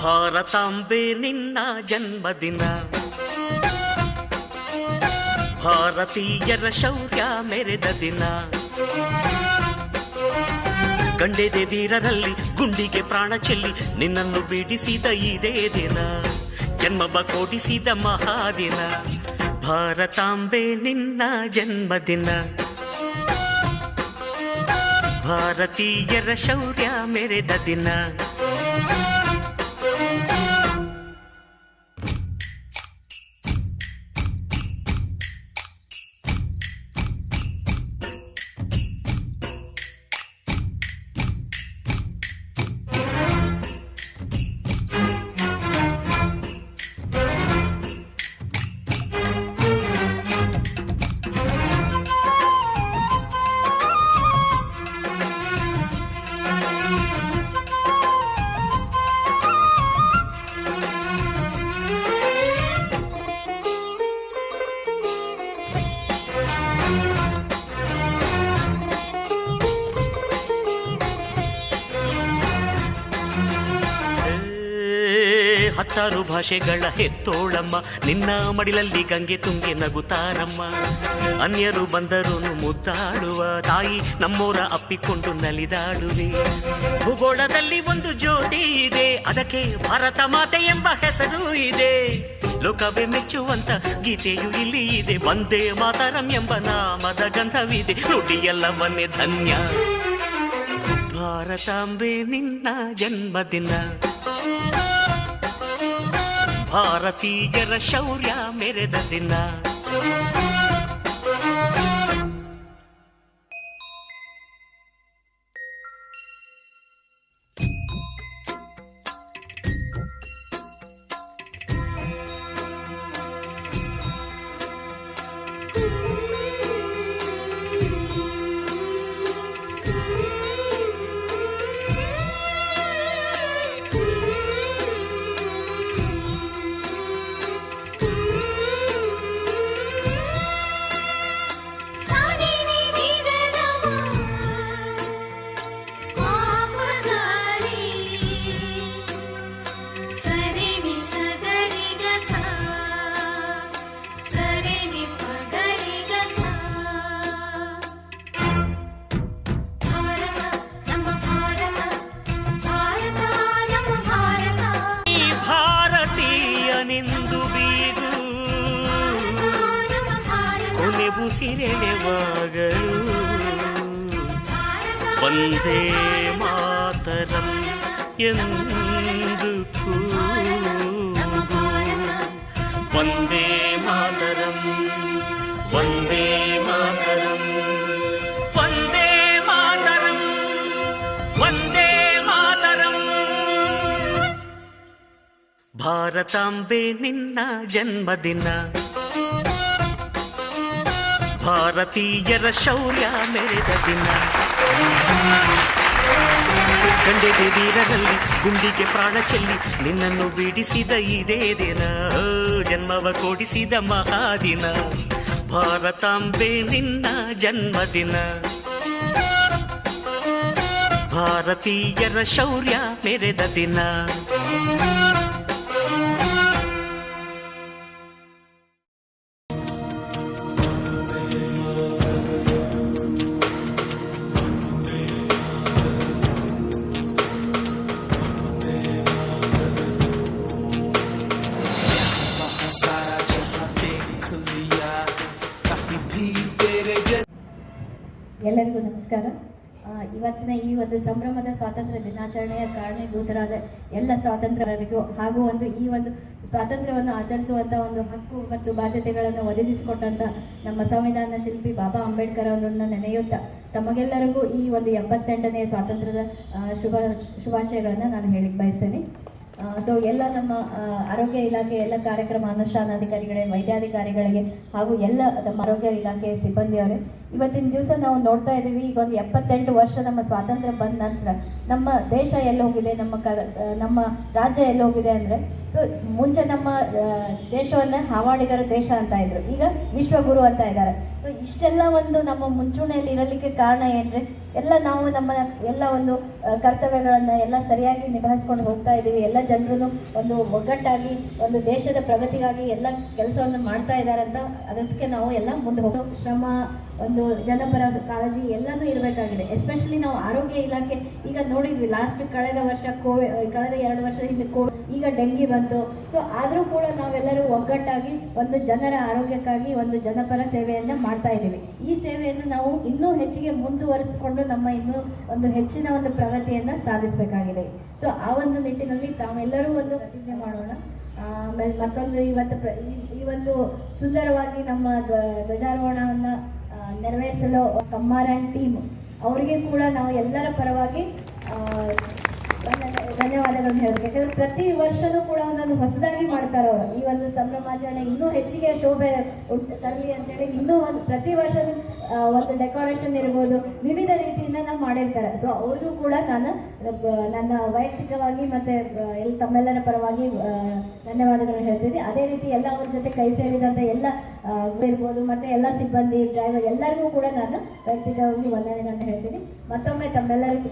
ಭಾರತಾಂಬೆ ನಿನ್ನ ಜನ್ಮದಿನ, ಭಾರತೀಯರ ಶೌರ್ಯ ಮೆರೆದ ದಿನ, ಗಂಡೆದೆ ವೀರರಲ್ಲಿ ಗುಂಡಿಗೆ ಪ್ರಾಣ ಚೆಲ್ಲಿ ನಿನ್ನನ್ನು ಬಿಡಿಸಿದ ಇದೇ ದಿನ, ಜನ್ಮವ ಕೊಡಿಸಿದ ಮಹಾದಿನ. ಭಾರತಾಂಬೆ ನಿನ್ನ ಜನ್ಮದಿನ, ಭಾರತೀಯರ ಶೌರ್ಯ ಮೆರೆದ ದಿನ. ಹತ್ತಾರು ಭಾಷೆಗಳ ಹೆತ್ತೋಳಮ್ಮ, ನಿನ್ನ ಮಡಿಲಲ್ಲಿ ಗಂಗೆ ತುಂಗೆ ನಗುತ್ತಾರಮ್ಮ. ಅನ್ಯರು ಬಂದರು ಮುದ್ದಾಡುವ ತಾಯಿ, ನಮ್ಮೋರ ಅಪ್ಪಿಕೊಂಡು ನಲಿದಾಡುವೆ. ಭೂಗೋಳದಲ್ಲಿ ಒಂದು ಜ್ಯೋತಿ ಇದೆ, ಅದಕ್ಕೆ ಭಾರತ ಮಾತೆ ಎಂಬ ಹೆಸರು ಇದೆ. ಲೋಕವೇ ಮೆಚ್ಚುವಂತ ಗೀತೆಯು ಇಲ್ಲಿ ಇದೆ, ವಂದೇ ಮಾತರಂ ಎಂಬ ನಾಮದ ಗಂಧವಿದೆ. ನುಡಿಯೆಲ್ಲವನ್ನೇ ಧನ್ಯ. ಭಾರತಾಂಬೆ ನಿನ್ನ ಜನ್ಮದಿನ, ಭಾರತೀಯರ ಶೌರ್ಯ ಮೆರೆದ ದಿನ. ಉಸಿರೆಳೆವಾಗಲು ವಂದೇ ಮಾತರಂ ಎಂದು ಕೂಗು. ವಂದೇ ಮಾತರಂ, ವಂದೇ ಮಾತರಂ, ವಂದೇ ಮಾತರಂ, ವಂದೇ ಮಾತರಂ. ಭಾರತಾಂಬೆ ನಿನ್ನ ಜನ್ಮದಿನ, ಭಾರತೀಯರ ಶೌರ್ಯ ಮೆರೆದ ದಿನ. ಗಂಡೆದೆ ವೀರರಲ್ಲಿ ಗುಂಡಿಗೆ ಪ್ರಾಣ ಚೆಲ್ಲಿ ನಿನ್ನನ್ನು ಬಿಡಿಸಿದ ಇದೇ ದಿನ, ಜನ್ಮವ ಕೊಡಿಸಿದ ಮಹಾದಿನ. ಭಾರತಾಂಬೆ ನಿನ್ನ ಜನ್ಮದಿನ, ಭಾರತೀಯರ ಶೌರ್ಯ ಮೆರೆದ ದಿನ. ಎಲ್ಲರಿಗೂ ನಮಸ್ಕಾರ. ಇವತ್ತಿನ ಈ ಒಂದು ಸಂಭ್ರಮದ ಸ್ವಾತಂತ್ರ್ಯ ದಿನಾಚರಣೆಯ ಕಾರಣೀಭೂತರಾದ ಎಲ್ಲ ಸ್ವಾತಂತ್ರ್ಯರಿಗೂ ಹಾಗೂ ಈ ಒಂದು ಸ್ವಾತಂತ್ರ್ಯವನ್ನು ಆಚರಿಸುವಂಥ ಒಂದು ಹಕ್ಕು ಮತ್ತು ಬಾಧ್ಯತೆಗಳನ್ನು ಒದಗಿಸಿಕೊಟ್ಟಂಥ ನಮ್ಮ ಸಂವಿಧಾನ ಶಿಲ್ಪಿ ಬಾಬಾ ಅಂಬೇಡ್ಕರ್ ಅವರನ್ನು ನೆನೆಯುತ್ತಾ ತಮಗೆಲ್ಲರಿಗೂ ಈ ಒಂದು 78ನೇ ಸ್ವಾತಂತ್ರ್ಯದ ಶುಭಾಶಯಗಳನ್ನು ನಾನು ಹೇಳಿಕ್ಕೆ ಬಯಸ್ತೇನೆ. ಸೊ ಎಲ್ಲ ನಮ್ಮ ಆರೋಗ್ಯ ಇಲಾಖೆ ಎಲ್ಲ ಕಾರ್ಯಕ್ರಮ ಅನುಷ್ಠಾನಾಧಿಕಾರಿಗಳೇ, ವೈದ್ಯಾಧಿಕಾರಿಗಳಿಗೆ ಹಾಗೂ ಎಲ್ಲ ನಮ್ಮ ಆರೋಗ್ಯ ಇಲಾಖೆ ಸಿಬ್ಬಂದಿಯವರೇ, ಇವತ್ತಿನ ದಿವಸ ನಾವು ನೋಡ್ತಾ ಇದ್ದೀವಿ. ಈಗ ಒಂದು 78 ವರ್ಷ ನಮ್ಮ ಸ್ವಾತಂತ್ರ್ಯ ಬಂದ ನಂತರ ನಮ್ಮ ದೇಶ ಎಲ್ಲೋಗಿದೆ, ನಮ್ಮ ರಾಜ್ಯ ಎಲ್ಲೋಗಿದೆ ಅಂದರೆ ಸೊ ಮುಂಚೆ ನಮ್ಮ ದೇಶವನ್ನ ಹಾವಾಡಿಗರ ದೇಶ ಅಂತ ಇದ್ರು, ಈಗ ವಿಶ್ವಗುರು ಅಂತ ಇದ್ದಾರೆ. ಸೊ ಇಷ್ಟೆಲ್ಲ ಒಂದು ನಮ್ಮ ಮುಂಚೂಣಿಯಲ್ಲಿ ಇರಲಿಕ್ಕೆ ಕಾರಣ ಏನ್ರೆ ಎಲ್ಲ ನಾವು ನಮ್ಮ ಎಲ್ಲ ಒಂದು ಕರ್ತವ್ಯಗಳನ್ನ ಎಲ್ಲ ಸರಿಯಾಗಿ ನಿಭಾಯಿಸ್ಕೊಂಡು ಹೋಗ್ತಾ ಇದ್ದೀವಿ. ಎಲ್ಲ ಜನರು ಒಂದು ಒಗ್ಗಟ್ಟಾಗಿ ಒಂದು ದೇಶದ ಪ್ರಗತಿಗಾಗಿ ಎಲ್ಲ ಕೆಲಸವನ್ನು ಮಾಡ್ತಾ ಇದ್ದಾರೆ ಅಂತ ಅದಕ್ಕೆ ನಾವು ಎಲ್ಲ ಮುಂದೆ ಹೋಗೋ ಶ್ರಮ, ಒಂದು ಜನಪರ ಕಾಳಜಿ ಎಲ್ಲನೂ ಇರಬೇಕಾಗಿದೆ. ಎಸ್ಪೆಷಲಿ ನಾವು ಆರೋಗ್ಯ ಇಲಾಖೆ ಈಗ ನೋಡಿದ್ವಿ, ಲಾಸ್ಟ್ ಕಳೆದ ವರ್ಷ ಕಳೆದ 2 ವರ್ಷದ ಹಿಂದೆ ಈಗ ಡೆಂಗಿ ಬಂತು. ಸೊ ಆದರೂ ಕೂಡ ನಾವೆಲ್ಲರೂ ಒಗ್ಗಟ್ಟಾಗಿ ಒಂದು ಜನರ ಆರೋಗ್ಯಕ್ಕಾಗಿ ಒಂದು ಜನಪರ ಸೇವೆಯನ್ನ ಮಾಡ್ತಾ ಇದ್ದೀವಿ. ಈ ಸೇವೆಯನ್ನು ನಾವು ಇನ್ನೂ ಹೆಚ್ಚಿಗೆ ಮುಂದುವರಿಸಿಕೊಂಡು ನಮ್ಮ ಇನ್ನೂ ಒಂದು ಹೆಚ್ಚಿನ ಒಂದು ಪ್ರಗತಿಯನ್ನ ಸಾಧಿಸಬೇಕಾಗಿದೆ. ಸೊ ಆ ಒಂದು ನಿಟ್ಟಿನಲ್ಲಿ ತಾವೆಲ್ಲರೂ ಒಂದು ಪ್ರತಿಜ್ಞೆ ಮಾಡೋಣ. ಆಮೇಲೆ ಮತ್ತೊಂದು ಈ ಒಂದು ಸುಂದರವಾಗಿ ನಮ್ಮ ಧ್ವಜಾರೋಹಣವನ್ನ ನೆರವೇರಿಸಲು ಕಮ್ಮಾರನ್ ಟೀಮ್ ಅವರಿಗೆ ಕೂಡ ನಾವು ಎಲ್ಲರ ಪರವಾಗಿ ಧನ್ಯವಾದಗಳನ್ನು ಹೇಳಬೇಕು. ಯಾಕಂದ್ರೆ ಪ್ರತಿ ವರ್ಷನೂ ಕೂಡ ಒಂದೊಂದು ಹೊಸದಾಗಿ ಮಾಡ್ತಾರೆ ಅವರು. ಈ ಒಂದು ಸಂಭ್ರಮಾಚರಣೆ ಇನ್ನೂ ಹೆಚ್ಚಿಗೆ ಶೋಭೆ ತರಲಿ ಅಂತೇಳಿ ಇನ್ನೂ ಪ್ರತಿ ವರ್ಷನೂ ಒಂದು ಡೆಕೋರೇಷನ್ ಇರ್ಬೋದು, ವಿವಿಧ ರೀತಿಯಿಂದ ನಾವು ಮಾಡಿರ್ತಾರೆ. ಸೊ ಅವ್ರಿಗೂ ಕೂಡ ನಾನು ನನ್ನ ವೈಯಕ್ತಿಕವಾಗಿ ಮತ್ತೆ ತಮ್ಮೆಲ್ಲರ ಪರವಾಗಿ ಧನ್ಯವಾದಗಳನ್ನು ಹೇಳ್ತಿದ್ದೆ. ಅದೇ ರೀತಿ ಎಲ್ಲ ಅವ್ರ ಜೊತೆ ಕೈ ಸೇರಿದಂಥ ಎಲ್ಲ ಇರ್ಬೋದು, ಮತ್ತೆ ಎಲ್ಲ ಸಿಬ್ಬಂದಿ, ಡ್ರೈವರ್ ಎಲ್ಲರಿಗೂ ಕೂಡ ನಾನು ವೈಯಕ್ತಿಕವಾಗಿ ವಂದನೆಗಳನ್ನು ಹೇಳ್ತೀನಿ. ಮತ್ತೊಮ್ಮೆ ತಮ್ಮೆಲ್ಲರಿಗೂ